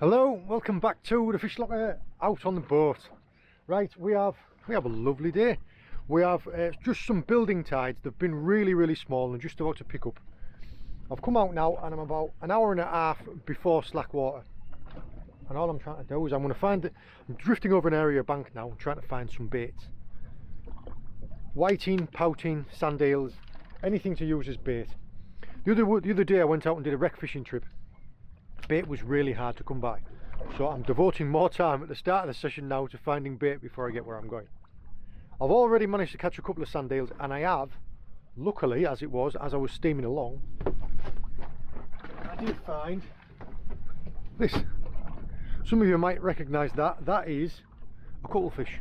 Hello, welcome back to the fish locker out on the boat. Right, we have a lovely day. We have just some building tides. They've been really small and just about to pick up. I've come out now and I'm about an hour and a half before slack water. And all I'm trying to do is I'm drifting over an area of bank now, trying to find some baits. Whiting, pouting, sand eels, anything to use as bait. The other day I went out and did a wreck fishing trip. Bait was really hard to come by, so I'm devoting more time at the start of the session now to finding bait before I get where I'm going. I've already managed to catch a couple of sand eels, and I have, luckily as I was steaming along, I did find this. Some of you might recognise that is a cuttlefish.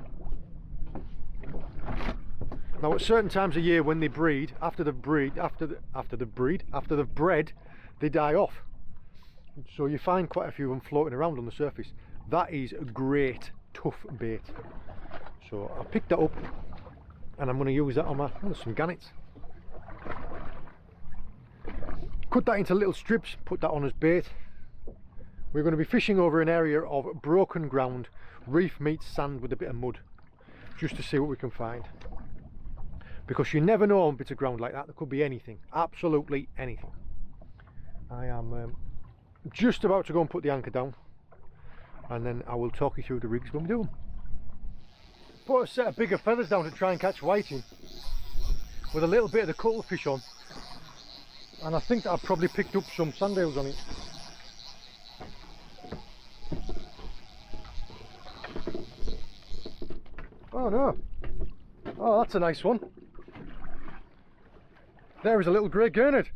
Now at certain times of year when they breed, after they've bred, they die off. So you find quite a few of them floating around on the surface. That is a great tough bait. So I picked that up and I'm going to use that on some gannets. Cut that into little strips, put that on as bait. We're going to be fishing over an area of broken ground, reef meets sand with a bit of mud, just to see what we can find. Because you never know on bits of ground like that, there could be anything, absolutely anything. I am just about to go and put the anchor down, and then I will talk you through the rigs when we do them. Put a set of bigger feathers down to try and catch whiting with a little bit of the cuttlefish on, and I think that I've probably picked up some sand eels on it. Oh no, oh that's a nice one. There is a little grey gurnard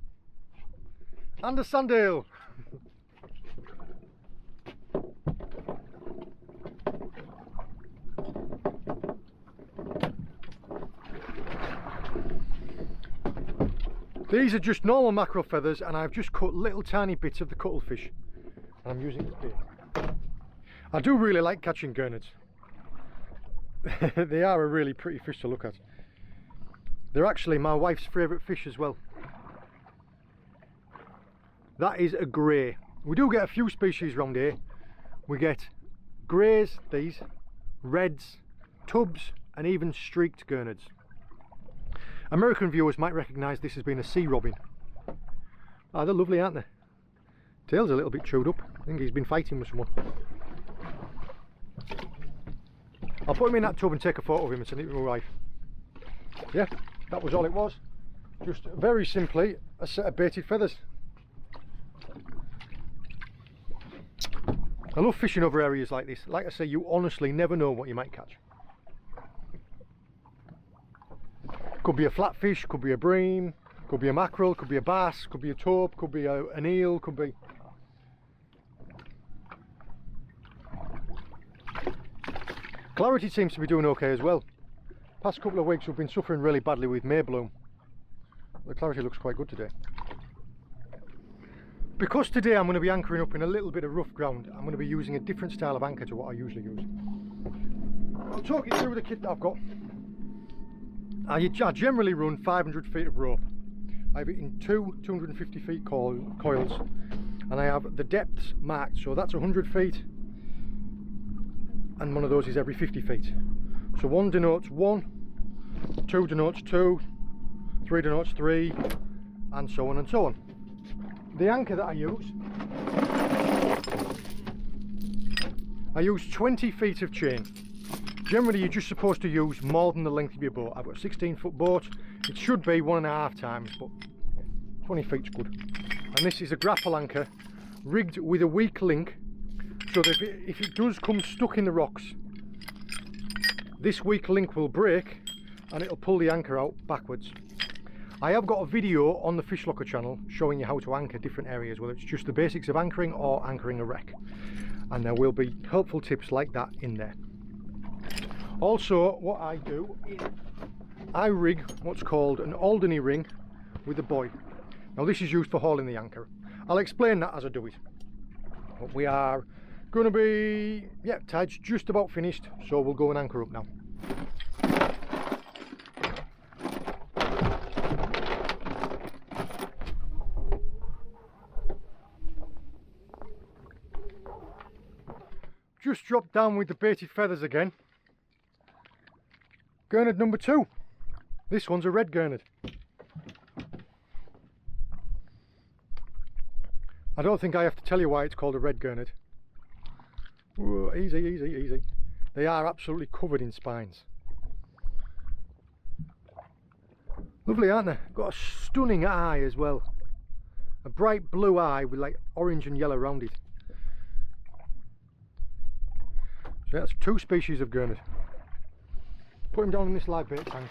and a sand eel. These are just normal mackerel feathers, and I've just cut little tiny bits of the cuttlefish and I'm using it as bait. I do really like catching gurnards. They are a really pretty fish to look at. They're actually my wife's favourite fish as well. That is a grey. We do get a few species around here. We get greys, these, reds, tubs, and even streaked gurnards. American viewers might recognise this as being a sea robin. Ah, they're lovely, aren't they? Tail's a little bit chewed up. I think he's been fighting with someone. I'll put him in that tub and take a photo of him and send it to my wife. Yeah, that was all it was. Just very simply a set of baited feathers. I love fishing over areas like this. Like I say, you honestly never know what you might catch. Could be a flatfish, could be a bream, could be a mackerel, could be a bass, could be a taupe, could be an eel, could be... Clarity seems to be doing okay as well. Past couple of weeks we've been suffering really badly with maybloom. The clarity looks quite good today. Because today I'm going to be anchoring up in a little bit of rough ground, I'm going to be using a different style of anchor to what I usually use. I'll talk you through the kit that I've got. I generally run 500 feet of rope. I have it in two 250 feet coils, and I have the depths marked, so that's 100 feet, and one of those is every 50 feet. So 1 denotes 1, 2 denotes 2, 3 denotes 3, and so on and so on. The anchor that I use 20 feet of chain. Generally you're just supposed to use more than the length of your boat. I've got a 16-foot boat. It should be 1.5 times, but 20 feet's good. And this is a grapple anchor rigged with a weak link, so that if it does come stuck in the rocks, this weak link will break and it'll pull the anchor out backwards. I have got a video on the Fish Locker channel showing you how to anchor different areas, whether it's just the basics of anchoring or anchoring a wreck. And there will be helpful tips like that in there. Also, what I do is I rig what's called an Alderney ring with a buoy. Now this is used for hauling the anchor. I'll explain that as I do it. But we are going to be, yeah, tide's just about finished, so we'll go and anchor up now. just dropped down with the baited feathers again. Gurnard number 2. This one's a red gurnard. I don't think I have to tell you why it's called a red gurnard. Whoa, easy, easy, easy. They are absolutely covered in spines. Lovely, aren't they? Got a stunning eye as well. A bright blue eye with like orange and yellow around it. So that's 2 species of gurnard. Put him down in this live bait tank.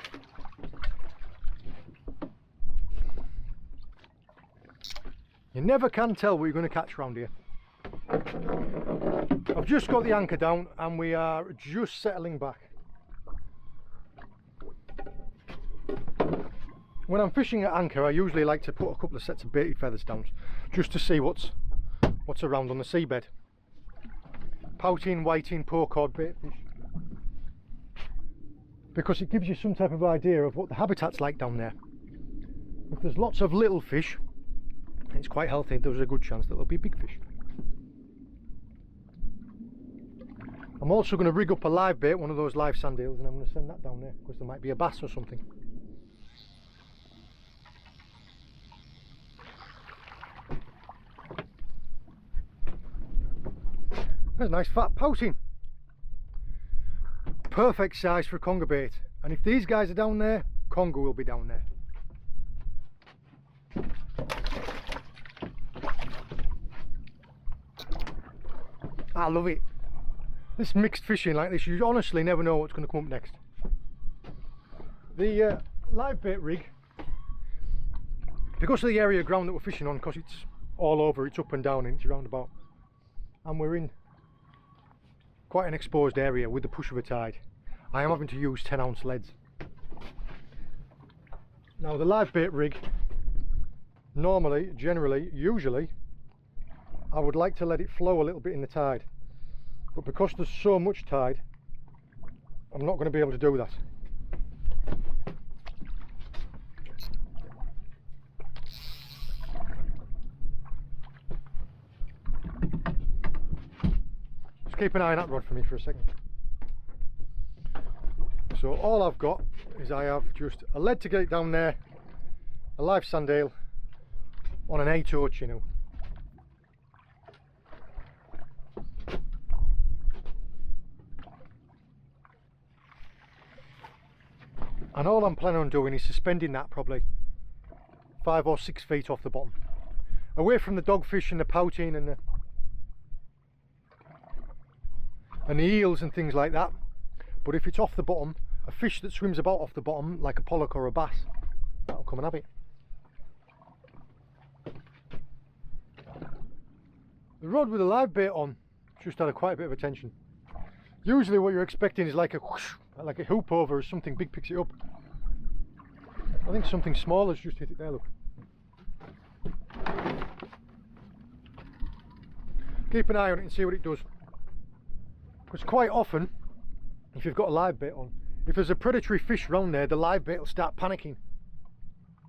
You never can tell what you're going to catch around here. I've just got the anchor down and we are just settling back. When I'm fishing at anchor, I usually like to put a couple of sets of baited feathers down just to see what's around on the seabed. Pouting, whiting, poor-cod bait fish. Because it gives you some type of idea of what the habitat's like down there. If there's lots of little fish, it's quite healthy, there's a good chance that there'll be big fish. I'm also going to rig up a live bait, one of those live sand eels, and I'm going to send that down there because there might be a bass or something. There's a nice fat pouting. Perfect size for a conger bait, and if these guys are down there, conger will be down there. I love it. This mixed fishing like this, you honestly never know what's going to come up next. The live bait rig, because of the area of ground that we're fishing on, because it's all over, it's up and down and it's roundabout, and we're in quite an exposed area with the push of a tide, I am having to use 10-ounce leads. Now the live bait rig, normally, generally, usually, I would like to let it flow a little bit in the tide, but because there's so much tide, I'm not going to be able to do that. Just keep an eye on that rod for me for a second. So all I've got is I have just a lead to get it down there, a live sand eel on an 8/0 chinook. And all I'm planning on doing is suspending that probably 5 or 6 feet off the bottom, away from the dogfish and the pouting and the eels and things like that. But if it's off the bottom, a fish that swims about off the bottom like a pollock or a bass, that'll come and have it. The rod with a live bait on just had quite a bit of attention. Usually what you're expecting is like a whoosh, like a hoop over as something big picks it up. I think something small has just hit it there, look. Keep an eye on it and see what it does. Because quite often, if you've got a live bait on, if there's a predatory fish around there, the live bait will start panicking.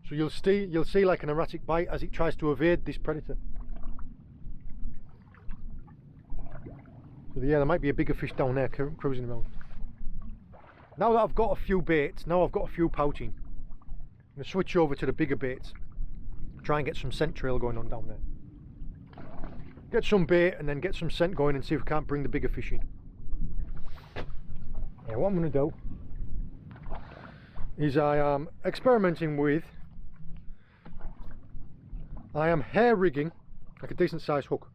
So you'll see like an erratic bite as it tries to evade this predator. So yeah, there might be a bigger fish down there cruising around. Now that I've got a few baits, now I've got a few pouting, I'm going to switch over to the bigger baits. Try and get some scent trail going on down there. Get some bait and then get some scent going and see if we can't bring the bigger fish in. Yeah, what I'm going to do is I am experimenting with, I am hair rigging like a decent sized hook.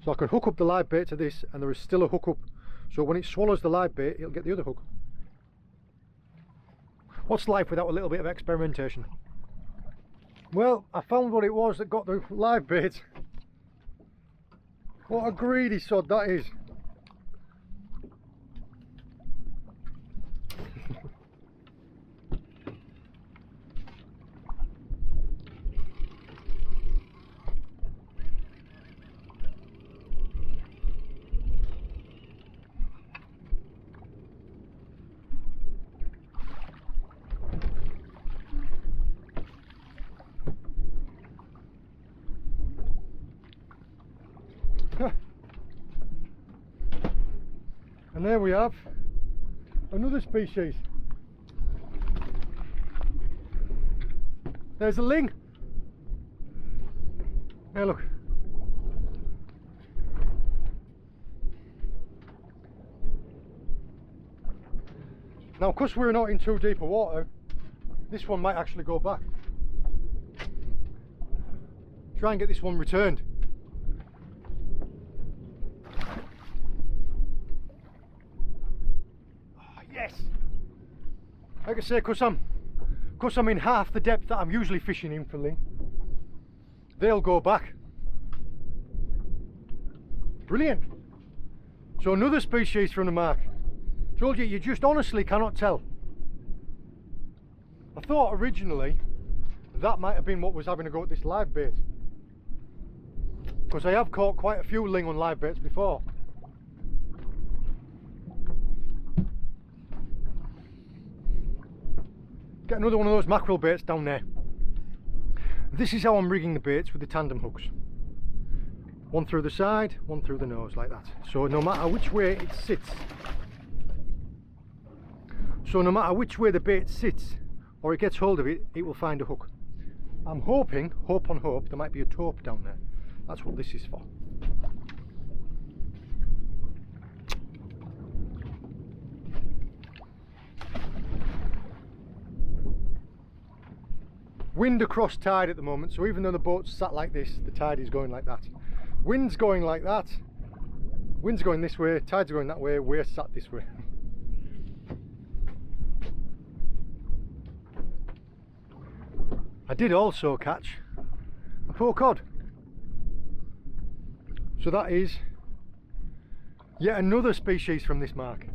So I can hook up the live bait to this and there is still a hook up, so when it swallows the live bait it'll get the other hook. What's life without a little bit of experimentation? Well, I found what it was that got the live bait. What a greedy sod that is. And there we have another species. There's a ling. There, look. Now, because we're not in too deep of water, this one might actually go back. Try and get this one returned. Oh, yes! Like I say, because I'm in half the depth that I'm usually fishing in for ling, they'll go back. Brilliant! So another species from the mark. Told you, you just honestly cannot tell. I thought originally that might have been what was having a go at this live bait, because I have caught quite a few ling on live baits before. Get another one of those mackerel baits down there. This is how I'm rigging the baits with the tandem hooks. One through the side, one through the nose, like that. So no matter which way it sits, the bait sits or it gets hold of it, it will find a hook. I'm hoping, hope on hope, there might be a taupe down there. That's what this is for. Wind across tide at the moment, so even though the boat's sat like this, the tide is going like that. Wind's going like that, wind's going this way, tide's going that way, we're sat this way. I did also catch a poor cod. So that is yet another species from this mark.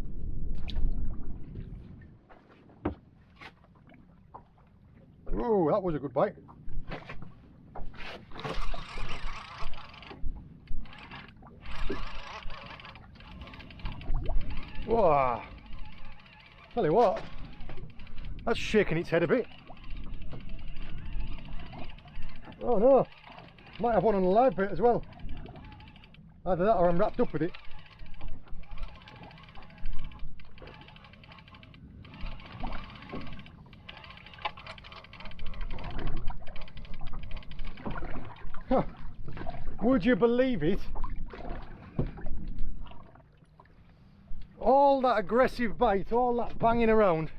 Whoa, that was a good bite. Whoa. Tell you what, that's shaking its head a bit. Oh no, might have one on the live bait as well. Either that or I'm wrapped up with it. Huh. Would you believe it? All that aggressive bite, all that banging around,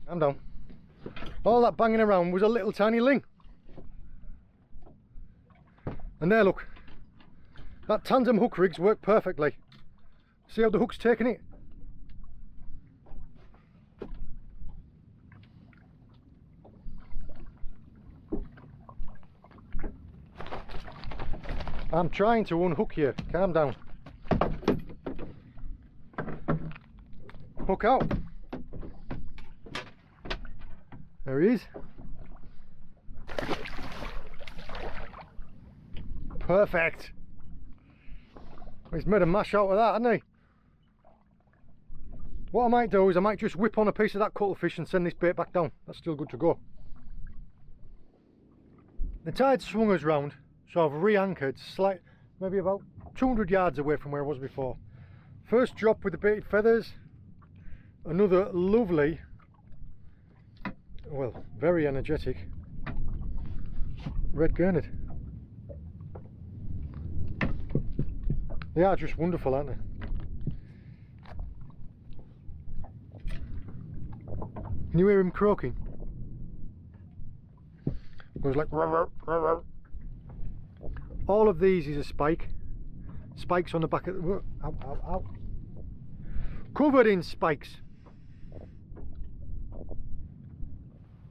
I'm down. All that banging around was a little tiny ling. And there, look, that tandem hook rigs work perfectly. See how the hook's taking it? I'm trying to unhook here, calm down. Hook out. There he is. Perfect. He's made a mash out of that, hasn't he? What I might do is I might just whip on a piece of that cuttlefish and send this bait back down. That's still good to go. The tide swung us round, so I've re-anchored maybe about 200 yards away from where I was before. First drop with the baited feathers. Another lovely, well, very energetic red gurnard. They are just wonderful, aren't they? Can you hear him croaking? It goes like rah, rah, rah. All of these is a spike. Spikes on the back of the... Ow, ow, ow. Covered in spikes.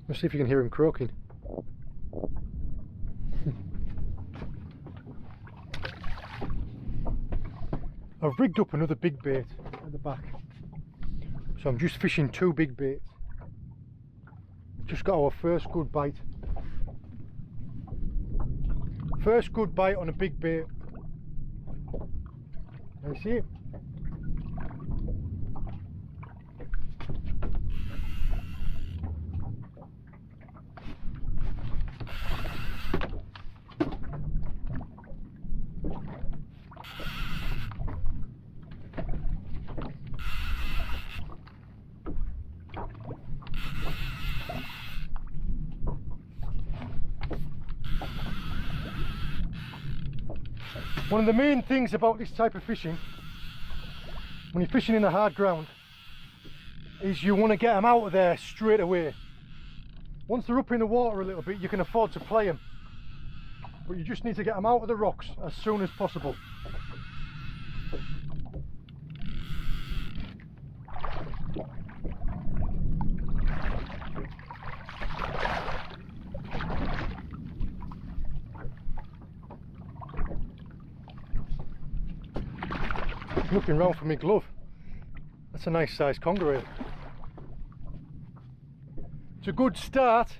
Let's see if you can hear him croaking. I've rigged up another big bait at the back, so I'm just fishing two big baits. Just got our first good bite. First good bite on a big bait. Can you see it? One of the main things about this type of fishing, when you're fishing in the hard ground, is you want to get them out of there straight away. Once they're up in the water a little bit, you can afford to play them, but you just need to get them out of the rocks as soon as possible. Looking round for my glove. That's a nice sized conger reel. It's a good start.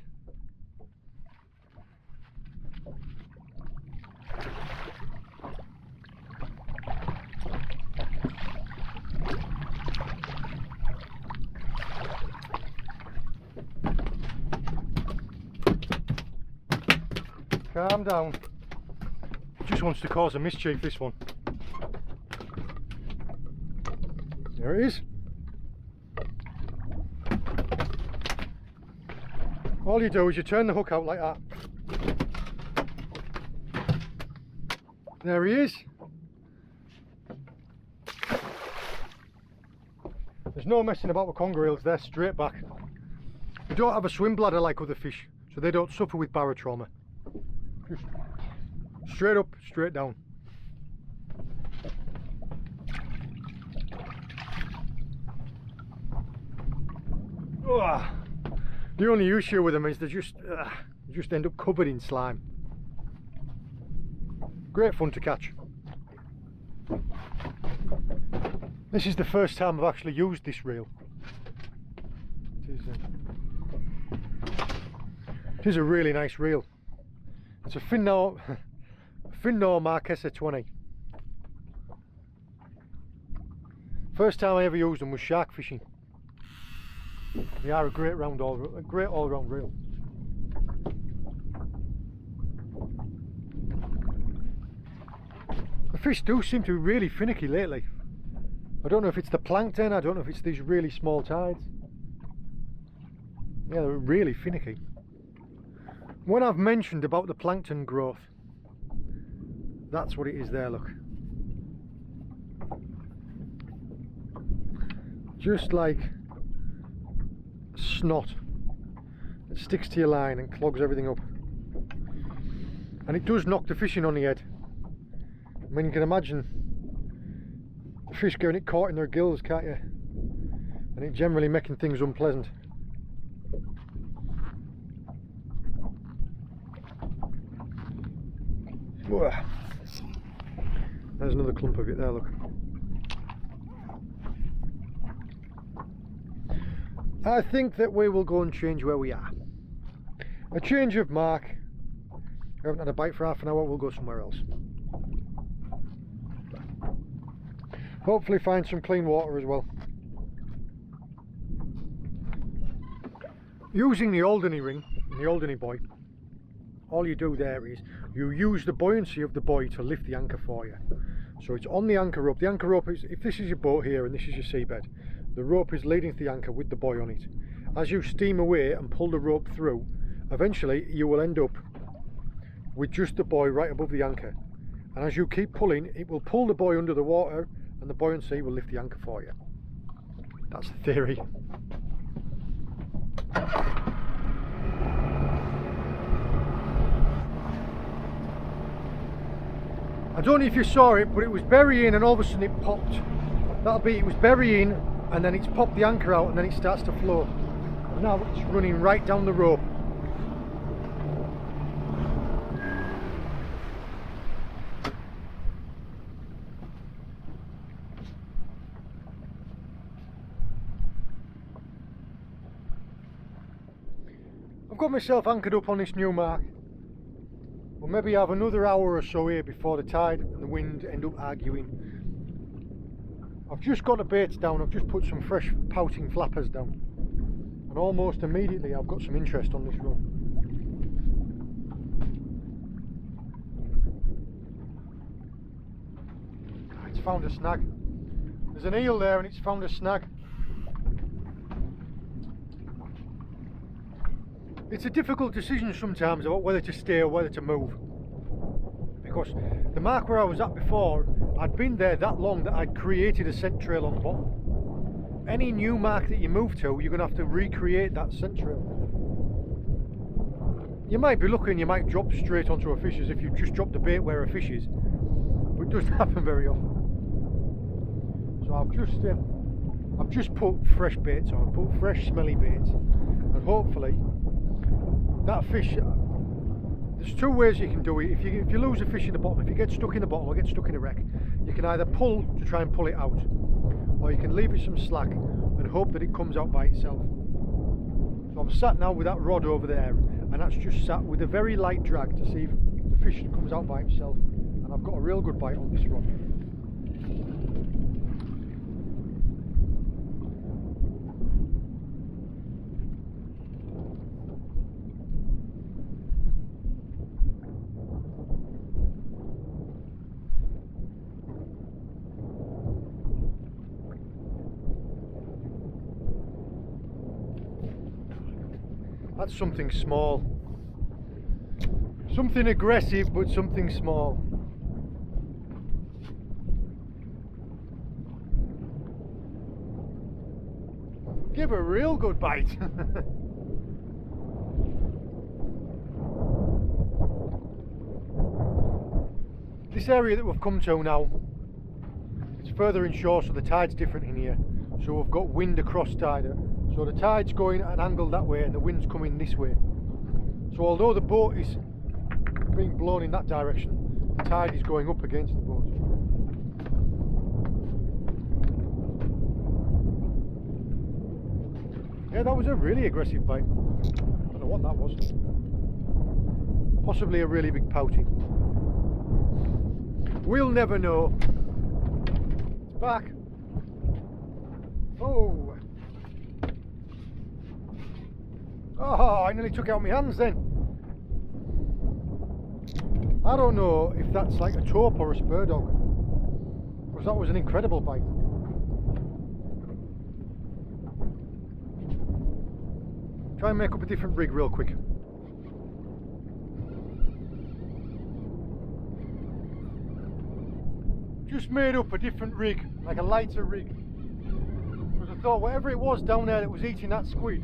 Calm down. Just wants to cause a mischief, this one. There it is. All you do is you turn the hook out like that. There he is. There's no messing about with conger reels, they're straight back. They don't have a swim bladder like other fish, so they don't suffer with barotrauma. Just straight up, straight down. Oh, the only issue with them is they just end up covered in slime. Great fun to catch. This is the first time I've actually used this reel. It is a really nice reel. It's a Finnor Marquesa 20. First time I ever used them was shark fishing. They are a great all-round reel. The fish do seem to be really finicky lately. I don't know if it's the plankton, I don't know if it's these really small tides. Yeah, they're really finicky. When I've mentioned about the plankton growth, that's what it is there, look. Just like snot. It sticks to your line and clogs everything up. And it does knock the fish in on the head. I mean, you can imagine the fish getting it caught in their gills, can't you? And it generally making things unpleasant. Whoa. There's another clump of it there, look. I think that we will go and change where we are. A change of mark. We haven't had a bite for half an hour, we'll go somewhere else. Hopefully find some clean water as well. Using the Alderney ring, the Alderney buoy, all you do there is you use the buoyancy of the buoy to lift the anchor for you. So it's on the anchor rope. The anchor rope is, if this is your boat here and this is your seabed, the rope is leading to the anchor with the buoy on it. As you steam away and pull the rope through, eventually you will end up with just the buoy right above the anchor. And as you keep pulling, it will pull the buoy under the water and the buoyancy will lift the anchor for you. That's the theory. I don't know if you saw it, but it was burying and all of a sudden it popped. It was burying and then it's popped the anchor out and then it starts to float. And now it's running right down the rope. I've got myself anchored up on this new mark. We'll maybe have another hour or so here before the tide and the wind end up arguing. I've just got the baits down, I've just put some fresh pouting flappers down. And almost immediately I've got some interest on this run. It's found a snag. There's an eel there and it's found a snag. It's a difficult decision sometimes about whether to stay or whether to move. because the mark where I was at before, I'd been there that long that I'd created a scent trail on the bottom. Any new mark that you move to, you're going to have to recreate that scent trail. You might be lucky and you might drop straight onto a fish as if you just dropped the bait where a fish is, but it doesn't happen very often. So I've just put fresh baits on, put fresh smelly baits, and hopefully that fish, there's two ways you can do it. If you lose a fish in the bottom, if you get stuck in the bottom or get stuck in a wreck, you can either pull to try and pull it out, or you can leave it some slack and hope that it comes out by itself. So I'm sat now with that rod over there, and that's just sat with a very light drag to see if the fish comes out by himself, and I've got a real good bite on this rod. That's something small. Something aggressive, but something small. Give a real good bite. This area that we've come to now, it's further inshore, so the tide's different in here. So we've got wind across tide. So the tide's going at an angle that way and the wind's coming this way. So although the boat is being blown in that direction, the tide is going up against the boat. Yeah, that was a really aggressive bite. I don't know what that was. Possibly a really big pouty. We'll never know. It's back. Oh. Oh, I nearly took it out of my hands then. I don't know if that's like a taupe or a spur dog, because that was an incredible bite. Try and make up a different rig real quick. Just made up a different rig, like a lighter rig, because I thought whatever it was down there that was eating that squid,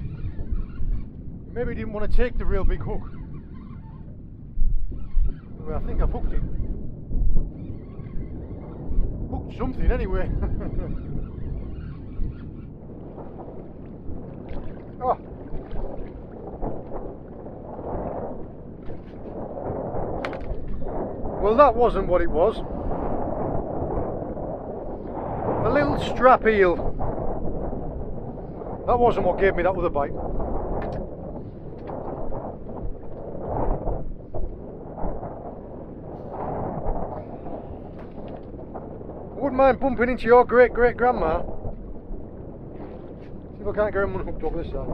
maybe didn't want to take the real big hook. Well, I think I've hooked it. Hooked something anyway. Oh. Well, that wasn't what it was. A little strap eel. That wasn't what gave me that other bite. Wouldn't mind bumping into your great-great-grandma. See if I can't get him unhooked over this side.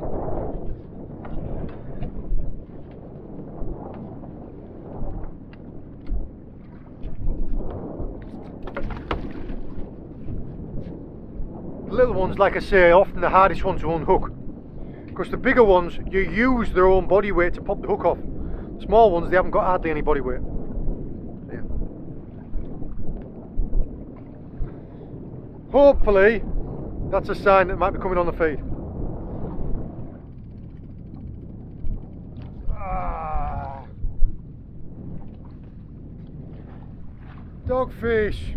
The little ones, like I say, are often the hardest one to unhook, because the bigger ones, you use their own body weight to pop the hook off. The small ones, they haven't got hardly any body weight. Yeah. Hopefully, that's a sign that it might be coming on the feed. Ah. Dogfish.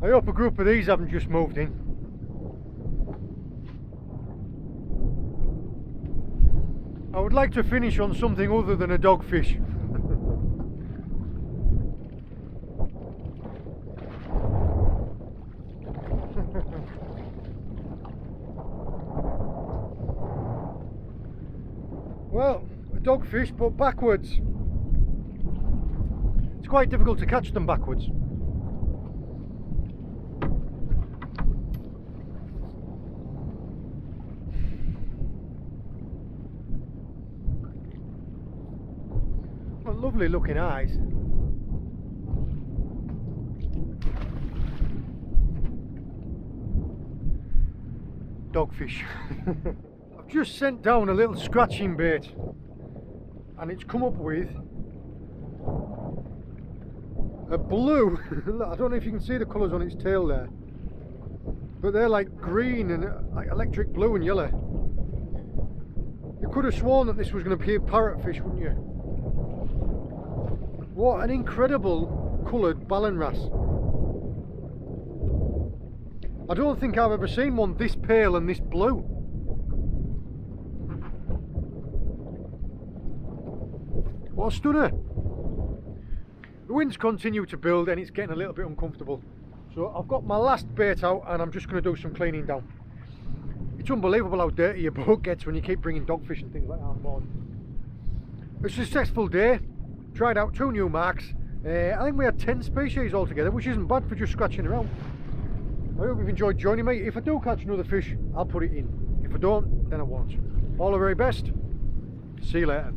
I hope a group of these haven't just moved in. I would like to finish on something other than a dogfish. Well, a dogfish, but backwards. It's quite difficult to catch them backwards. Well, lovely looking eyes. Dogfish. I've just sent down a little scratching bait. and it's come up with a blue. I don't know if you can see the colours on its tail there, but they're like green and like electric blue and yellow. You could have sworn that this was going to be a parrotfish, wouldn't you? What an incredible coloured ballan wrasse. I don't think I've ever seen one this pale and this blue. What a stunner. The winds continue to build and it's getting a little bit uncomfortable. So I've got my last bait out and I'm just going to do some cleaning down. It's unbelievable how dirty your boat gets when you keep bringing dogfish and things like that on board. A successful day. Tried out 2 new marks. I think we had 10 species altogether, which isn't bad for just scratching around. I hope you've enjoyed joining me. If I do catch another fish, I'll put it in. If I don't, then I won't. All the very best. See you later.